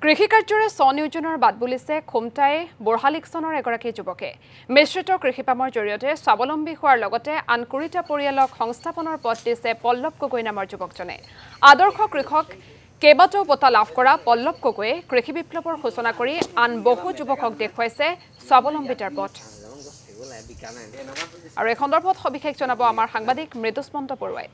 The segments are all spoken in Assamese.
কৃষি কাৰ্যৰে স্বনিয়োজনৰ বাদ বুলিছে খুমটাই বৰহালিকচনৰ এগৰাকী যুৱকে মিশ্ৰিত কৃষি পামৰ জৰিয়তে স্বাৱলম্বী হোৱাৰ লগতে আন কুৰিটা পৰিয়ালক সংস্থাপনৰ পথ দিছে পল্লৱ গগৈ নামৰ যুৱকজনে আদৰ্শ কৃষক কেইবাটাও বঁটা লাভ কৰা পল্লৱ গগৈয়ে কৃষি বিপ্লৱৰ সূচনা কৰি আন বহু যুৱকক দেখুৱাইছে স্বাৱলম্বিতাৰ পথ আৰু এই সন্দৰ্ভত সবিশেষ জনাব আমাৰ সাংবাদিক মৃদুস্পন্ত বৰুৱাই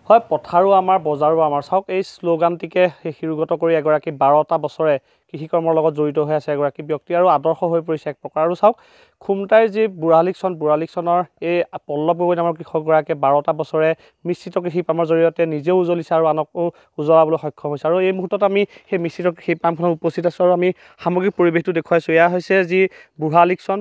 হয় পথাৰো আমাৰ বজাৰো আমাৰ চাওক এই স্লোগানটিকে শিৰোগত কৰি এগৰাকী 12টা বছৰে কৃষি কৰ্মৰ লগত জড়িত হৈ আছে এগৰাকী ব্যক্তি আৰু আদৰ্শ হৈ পৰিছে এক প্ৰকাৰ আৰু চাওক খুমটাইৰ যি বুঢ়ালিকচনৰ এই পল্লৱ গগৈ নামৰ কৃষকগৰাকীয়ে 12টা বছৰে মিশ্ৰিত কৃষি পামৰ জৰিয়তে নিজেও উজলিছে আৰু আনকো উজলাবলৈ সক্ষম হৈছে আৰু এই মুহূৰ্তত আমি সেই মিশ্ৰিত কৃষি পামখনত উপস্থিত আছোঁ আৰু আমি সামগ্ৰিক পৰিৱেশটো দেখুৱাইছোঁ এয়া হৈছে যি বুঢ়ালিকচন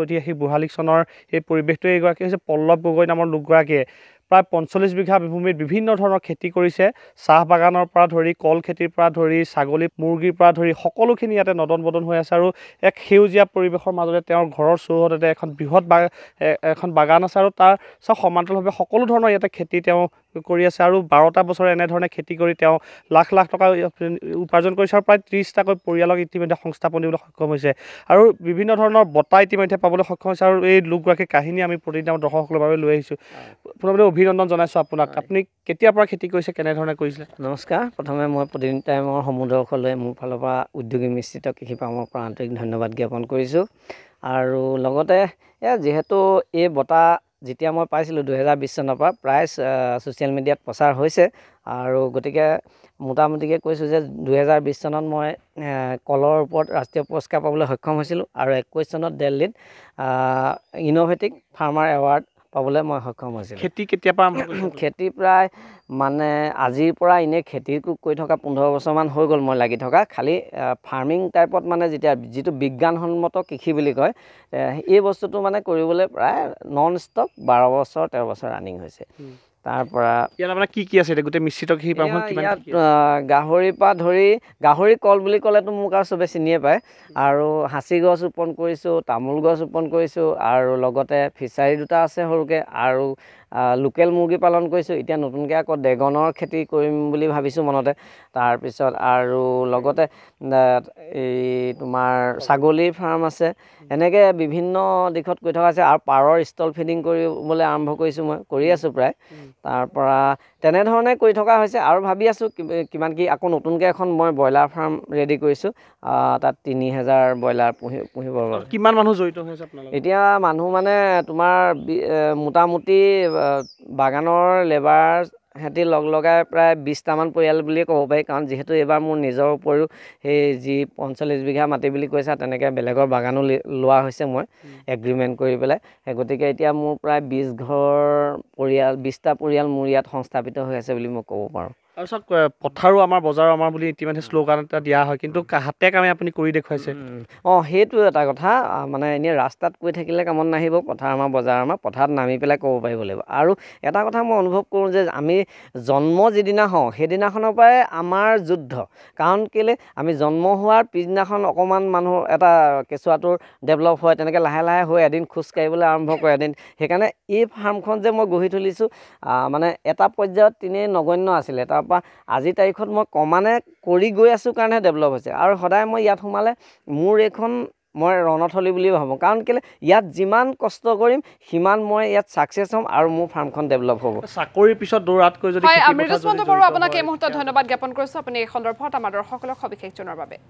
ঐতিহাসিক বুঢ়ালিকচনৰ এই পৰিৱেশটোৱে এগৰাকী হৈছে পল্লৱ গগৈ নামৰ লোকগৰাকীয়ে প্ৰায় 45 বিঘা ভূমিত বিভিন্ন ধৰণৰ খেতি কৰিছে চাহ বাগানৰ পৰা ধৰি কল খেতিৰ পৰা ধৰি ছাগলী মুৰ্গীৰ পৰা ধৰি সকলোখিনি ইয়াতে নদন বদন হৈ আছে আৰু এক সেউজীয়া পৰিৱেশৰ মাজতে তেওঁৰ ঘৰৰ চৌহদতে এখন বৃহৎ এখন বাগান আছে আৰু তাৰ সমান্তৰালভাৱে সকলো ধৰণৰ ইয়াতে খেতি তেওঁ কৰি আছে আৰু 12টা বছৰে এনেধৰণে খেতি কৰি তেওঁ লাখ লাখ টকা উপাৰ্জন কৰিছে আৰু প্ৰায় 30টাকৈ পৰিয়ালক ইতিমধ্যে সংস্থাপন দিবলৈ সক্ষম হৈছে আৰু বিভিন্ন ধৰণৰ বঁটা ইতিমধ্যে পাবলৈ সক্ষম হৈছে আৰু এই লোকগৰাকীৰ কাহিনী আমি প্ৰতিদিনে দৰ্শকসকলৰ বাবে লৈ আহিছোঁ প্ৰথমতে অভিনন্দন জনাইছোঁ আপোনাক আপুনি কেতিয়াৰ পৰা খেতি কৰিছে কেনেধৰণে কৰিছিলে নমস্কাৰ প্ৰথমে মই প্ৰতিদিন টাইমৰ সমুদৰ্শলৈ মোৰ ফালৰ পৰা উদ্যোগী মিশ্ৰিত কৃষি পামৰ পৰা আন্তৰিক ধন্যবাদ জ্ঞাপন কৰিছোঁ আৰু লগতে যিহেতু এই বঁটা যেতিয়া মই পাইছিলোঁ 2020 চনৰ পৰা প্ৰায় ছ'চিয়েল মিডিয়াত প্ৰচাৰ হৈছে আৰু গতিকে মোটামুটিকৈ কৈছোঁ যে 2020 চনত মই কলৰ ওপৰত ৰাষ্ট্ৰীয় পুৰস্কাৰ পাবলৈ সক্ষম হৈছিলোঁ আৰু 21 চনত দিল্লীত ইন'ভেটিভ ফাৰ্মাৰ এৱাৰ্ড পাবলৈ মই সক্ষম হৈছিলোঁ খেতি কেতিয়াৰ পৰা আৰম্ভ কৰিছিল খেতি প্ৰায় মানে আজিৰ পৰা এনেই খেতি কৰি থকা 15 বছৰমান হৈ গ'ল মই লাগি থকা খালি ফাৰ্মিং টাইপত মানে যিটো বিজ্ঞানসন্মত কৃষি বুলি কয় এই বস্তুটো মানে কৰিবলৈ প্ৰায় নন ষ্টপ 12 বছৰ 13 বছৰ ৰানিং হৈছে তাৰ পৰা ইয়াত আপোনাৰ কি আছে এতিয়া গোটেই মিশ্ৰিত কৃষি পামখন কিমান গাহৰিৰ পৰা ধৰি গাহৰি কল বুলি ক'লেতো মোক আৰু চবে চিনিয়ে পায় আৰু হাঁচি গছ ৰোপণ কৰিছোঁ তামোল গছ ৰোপণ কৰিছোঁ আৰু লগতে ফিচাৰী দুটা আছে সৰুকৈ আৰু লোকেল মুৰ্গী পালন কৰিছোঁ এতিয়া নতুনকৈ আকৌ ড্ৰেগনৰ খেতি কৰিম বুলি ভাবিছোঁ মনতে তাৰপিছত আৰু লগতে এই তোমাৰ ছাগলীৰ ফাৰ্ম আছে এনেকৈ বিভিন্ন দিশত কৰি থকা আছে আৰু পাৰৰ ষ্টল ফিডিং কৰিবলৈ আৰম্ভ কৰিছোঁ মই কৰি আছোঁ প্ৰায় তাৰ পৰা তেনেধৰণে কৰি থকা হৈছে আৰু ভাবি আছোঁ কিমান কি আকৌ নতুনকৈ এখন মই ব্ৰইলাৰ ফাৰ্ম ৰেডি কৰিছোঁ তাত 3000 ব্ৰইলাৰ পুহিবৰ বাবে কিমান মানুহ জড়িত হৈছে আপোনালোকৰ এতিয়া মানুহ মানে তোমাৰ মোটামুটি বাগানৰ লেবাৰ সিহঁতি লগাই প্ৰায় 20টামান পৰিয়াল বুলিয়ে ক'ব পাৰি কাৰণ যিহেতু এইবাৰ মোৰ নিজৰ উপৰিও সেই যি 45 বিঘা মাটি বুলি কৈছা তেনেকৈ বেলেগৰ বাগানো লোৱা হৈছে মই এগ্ৰিমেণ্ট কৰি পেলাই সেই গতিকে এতিয়া মোৰ প্ৰায় 20টা পৰিয়াল মোৰ ইয়াত সংস্থাপিত হৈ আছে বুলি মই ক'ব পাৰোঁ আৰু চাওক পথাৰো আমাৰ বজাৰো আমাৰ বুলি ইতিমধ্যে শ্লোগান এটা দিয়া হয় কিন্তু হাতে কামে আপুনি কৰি দেখুৱাইছে সেইটো এটা কথা মানে এনেই ৰাস্তাত কৈ থাকিলে কামত নাহিব পথাৰ আমাৰ বজাৰ আমাৰ পথাৰত নামি পেলাই ক'ব পাৰিব লাগিব আৰু এটা কথা মই অনুভৱ কৰোঁ যে আমি জন্ম যিদিনা হওঁ সেইদিনাখনৰ পৰাই আমাৰ যুদ্ধ কাৰণ কেলৈ আমি জন্ম হোৱাৰ পিছদিনাখন অকণমান মানুহ এটা কেঁচুৱাটোৰ ডেভেলপ হয় তেনেকৈ লাহে লাহে হৈ এদিন খোজ কাঢ়িবলৈ আৰম্ভ কৰে এদিন সেইকাৰণে এই ফাৰ্মখন যে মই গঢ়ি তুলিছোঁ মানে এটা পৰ্যায়ত তেনেই নগণ্য আছিলে তাৰপৰা আজিৰ তাৰিখত মই কমানে কৰি গৈ আছোঁ কাৰণেহে ডেভেলপ হৈছে আৰু সদায় মই ইয়াত সোমালে মোৰ এইখন মই ৰণথলী বুলি ভাবোঁ কাৰণ কেলৈ ইয়াত যিমান কষ্ট কৰিম সিমান মই ইয়াত ছাকচেছ হ'ম আৰু মোৰ ফাৰ্মখন ডেভেলপ হ'ব চাকৰিৰ পিছত দৌৰাতকৈ যদি মৃদুস্পন্ত বৰুৱা আপোনাক এই মুহূৰ্তত ধন্যবাদ জ্ঞাপন কৰিছোঁ আপুনি এই সন্দৰ্ভত আমাৰ দৰ্শকসকলক সবিশেষ জনোৱাৰ বাবে